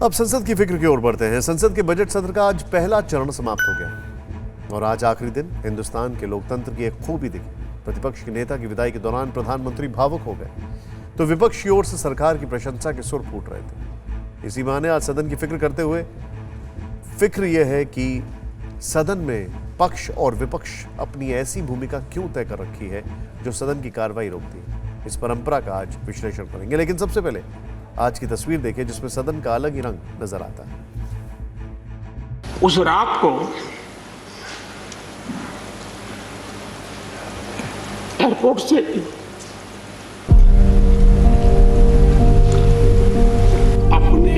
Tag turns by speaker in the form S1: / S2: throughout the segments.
S1: अब संसद की फिक्र की ओर बढ़ते हैं। संसद के बजट सत्र का आज पहला चरण समाप्त हो गया और आज आखिरी दिन हिंदुस्तान के लोकतंत्र की एक खूबी दिखी। प्रतिपक्ष के नेता की विदाई के दौरान प्रधानमंत्री भावुक हो गए तो विपक्ष की ओर से सरकार की प्रशंसा के सुर फूट रहे थे। इसी बहाने आज सदन की फिक्र करते हुए फिक्र यह है कि सदन में पक्ष और विपक्ष अपनी ऐसी भूमिका क्यों तय कर रखी है जो सदन की कार्रवाई रोकती है। इस परंपरा का आज विश्लेषण करेंगे, लेकिन सबसे पहले आज की तस्वीर देखें जिसमें सदन का अलग ही रंग नजर आता है।
S2: उस रात को एयरपोर्ट से अपने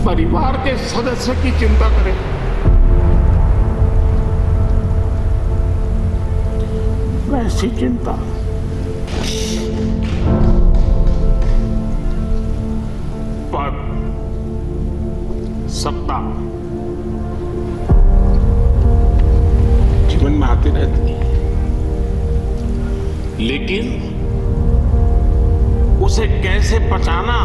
S2: परिवार के सदस्य की चिंता करें, वैसी चिंता पद, सत्ता जीवन में आती रहती है, लेकिन उसे कैसे पचाना,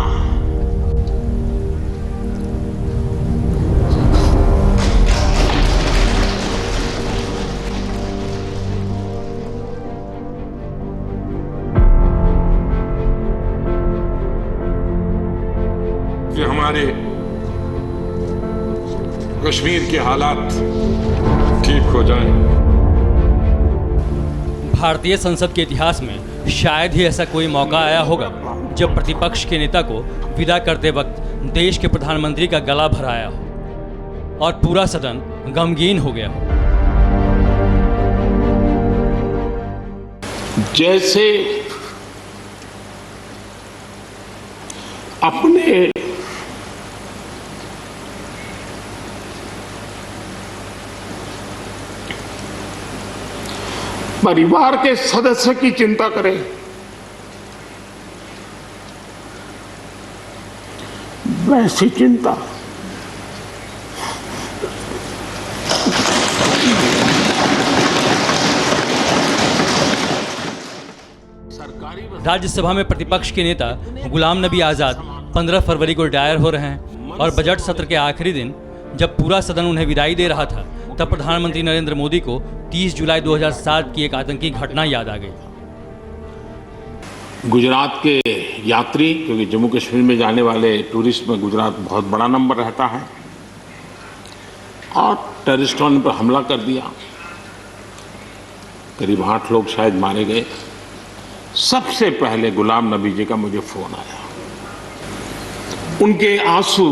S2: कि हमारे कश्मीर के हालात ठीक हो जाएं।
S3: भारतीय संसद के इतिहास में शायद ही ऐसा कोई मौका आया होगा जब प्रतिपक्ष के नेता को विदा करते वक्त देश के प्रधानमंत्री का गला भराया हो और पूरा सदन गमगीन हो गया हो।
S2: जैसे अपने परिवार के सदस्य की चिंता करें, वैसी चिंता
S3: राज्यसभा में प्रतिपक्ष के नेता गुलाम नबी आजाद 15 फरवरी को रिटायर हो रहे हैं और बजट सत्र के आखिरी दिन जब पूरा सदन उन्हें विदाई दे रहा था तब प्रधानमंत्री नरेंद्र मोदी को 30 जुलाई 2007 की एक आतंकी घटना याद आ गई।
S2: गुजरात के यात्री, क्योंकि जम्मू कश्मीर में जाने वाले टूरिस्ट में गुजरात बहुत बड़ा नंबर रहता है, और टेररिस्टों ने पर हमला कर दिया, करीब 8 लोग शायद मारे गए। सबसे पहले गुलाम नबी जी का मुझे फोन आया, उनके आंसू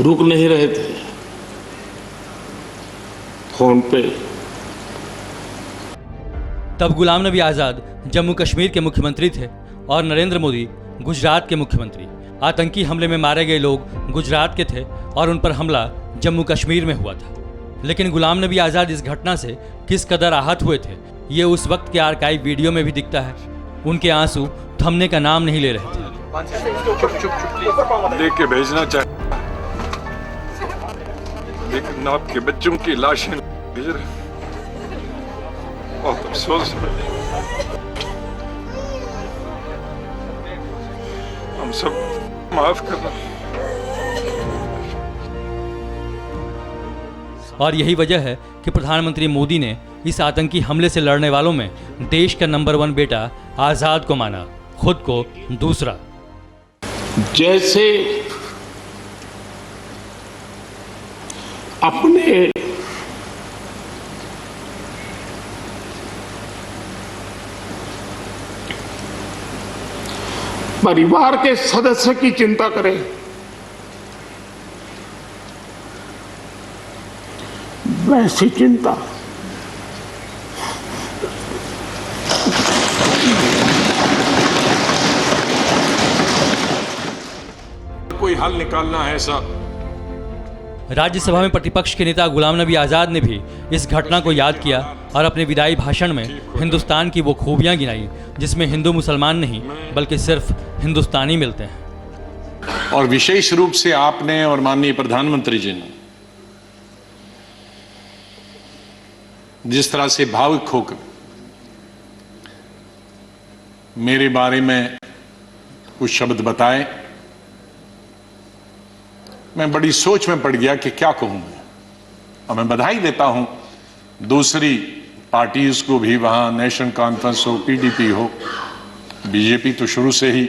S2: रुक नहीं रहे थे। फोन पे
S3: तब गुलाम नबी आजाद जम्मू कश्मीर के मुख्यमंत्री थे और नरेंद्र मोदी गुजरात के मुख्यमंत्री। आतंकी हमले में मारे गए लोग गुजरात के थे और उन पर हमला जम्मू कश्मीर में हुआ था। लेकिन गुलाम नबी आजाद इस घटना से किस कदर आहत हुए थे ये उस वक्त के आर्काइव वीडियो में भी दिखता है। उनके आंसू थमने का नाम नहीं ले रहे थे।
S4: देख के भेजना चाहिए, लेकिन आपके बच्चों की लाशें भेज रहे, बहुत अफसोस है। हम सब माफ करना।
S3: और यही वजह है कि प्रधानमंत्री मोदी ने इस आतंकी हमले से लड़ने वालों में देश का नंबर 1 बेटा आजाद को माना, खुद को दूसरा।
S2: जैसे अपने परिवार के सदस्य की चिंता करें, वैसी चिंता
S4: कोई हल निकालना है ऐसा।
S3: राज्यसभा में प्रतिपक्ष के नेता गुलाम नबी आजाद ने भी इस घटना को याद किया और अपने विदाई भाषण में हिंदुस्तान की वो खूबियां गिनाई जिसमें हिंदू मुसलमान नहीं बल्कि सिर्फ हिंदुस्तानी मिलते हैं।
S5: और विशेष रूप से आपने और माननीय प्रधानमंत्री जी ने
S2: जिस तरह से भावुक होकर मेरे बारे में कुछ शब्द बताए, मैं बड़ी सोच में पड़ गया कि क्या कहूं मैं। और मैं बधाई देता हूं दूसरी पार्टीज को भी, वहां नेशनल कॉन्फ्रेंस हो, पीडीपी हो, बीजेपी तो शुरू से ही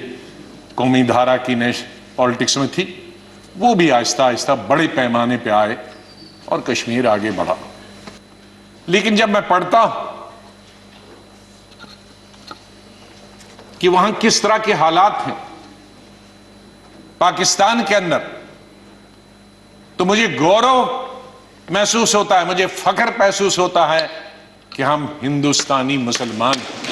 S2: कौमी धारा की पॉलिटिक्स में थी, वो भी आहिस्ता आहिस्ता बड़े पैमाने पे आए और कश्मीर आगे बढ़ा। लेकिन जब मैं पढ़ता हूं कि वहां किस तरह के हालात हैं पाकिस्तान के अंदर, तो मुझे गौरव महसूस होता है, मुझे फख्र महसूस होता है कि हम हिंदुस्तानी मुसलमान हैं।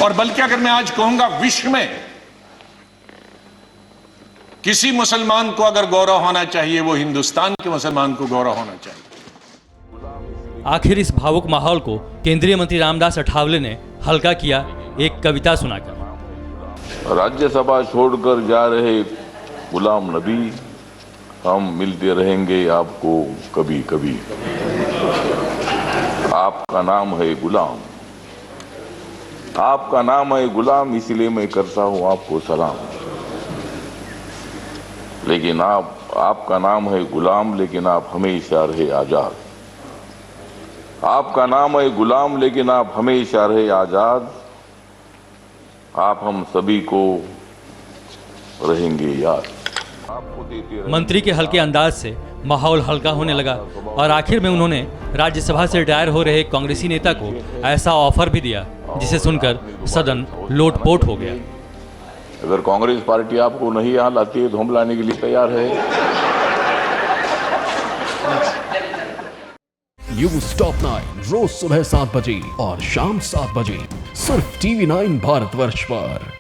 S2: और बल्कि अगर मैं आज कहूंगा विश्व में किसी मुसलमान को अगर गौरव होना चाहिए, वो हिंदुस्तान के मुसलमान को गौरव होना चाहिए।
S3: आखिर इस भावुक माहौल को केंद्रीय मंत्री रामदास अठावले ने हल्का किया एक कविता सुनाकर।
S5: राज्यसभा छोड़कर जा रहे गुलाम नबी, हम मिलते रहेंगे आपको कभी कभी। आपका नाम है गुलाम, आपका नाम है गुलाम, इसलिए मैं करता हूं आपको सलाम। लेकिन आपका नाम है गुलाम, लेकिन आप हमेशा रहे आजाद। आपका नाम है गुलाम, लेकिन आप हमेशा रहे आजाद। आप हम सभी को रहेंगे याद।
S3: मंत्री के हल्के अंदाज से माहौल हल्का होने लगा और आखिर में उन्होंने राज्यसभा से रिटायर हो रहे कांग्रेसी नेता को ऐसा ऑफर भी दिया जिसे सुनकर सदन लोटपोट हो गया।
S5: अगर कांग्रेस पार्टी आपको नहीं यहाँ लाती है तो हम लाने के लिए तैयार है।
S6: न्यूज़ टॉप 9 रोज सुबह 7 बजे और शाम 7 बजे सिर्फ TV9 भारतवर्ष पर।